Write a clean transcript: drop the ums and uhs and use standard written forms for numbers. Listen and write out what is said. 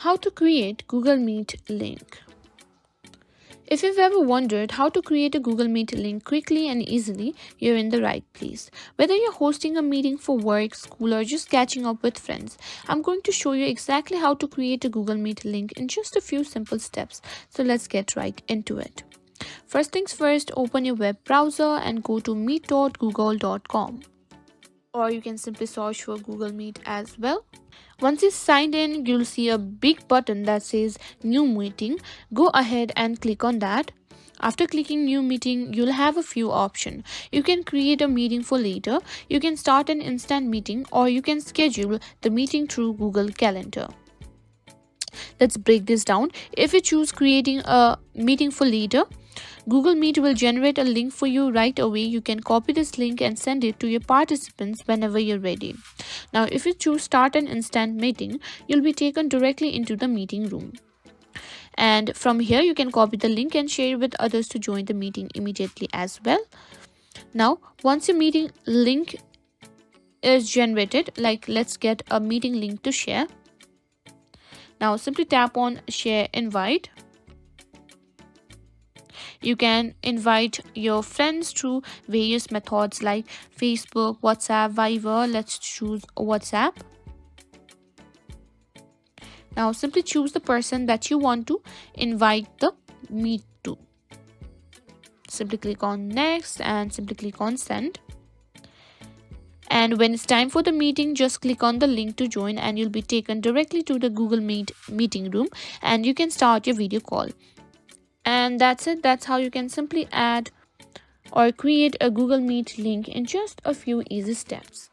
How to create Google Meet link. If you've ever wondered how to create a Google Meet link quickly and easily, you're in the right place. Whether you're hosting a meeting for work, school, or just catching up with friends, I'm going to show you exactly how to create a Google Meet link in just a few simple steps. So let's get right into it. First things first, open your web browser and go to meet.google.com. Or you can simply search for Google Meet as well. Once you're signed in, you'll see a big button that says New Meeting. Go ahead and click on that. After clicking New Meeting, you'll have a few options. You can create a meeting for later, you can start an instant meeting, or you can schedule the meeting through Google Calendar. Let's break this down. If you choose creating a meeting for later, Google Meet will generate a link for you right away. You can copy this link and send it to your participants whenever you're ready. Now, if you choose start an instant meeting, you'll be taken directly into the meeting room. And from here, you can copy the link and share it with others to join the meeting immediately as well. Now, once your meeting link is generated, like let's get a meeting link to share. Now, simply tap on share invite. You can invite your friends through various methods like Facebook, WhatsApp, Viber. Let's choose WhatsApp. Now simply choose the person that you want to invite the meet to. Simply click on next and simply click on send. And when it's time for the meeting, just click on the link to join and you'll be taken directly to the Google Meet meeting room and you can start your video call. And that's it. That's how you can simply add or create a Google Meet link in just a few easy steps.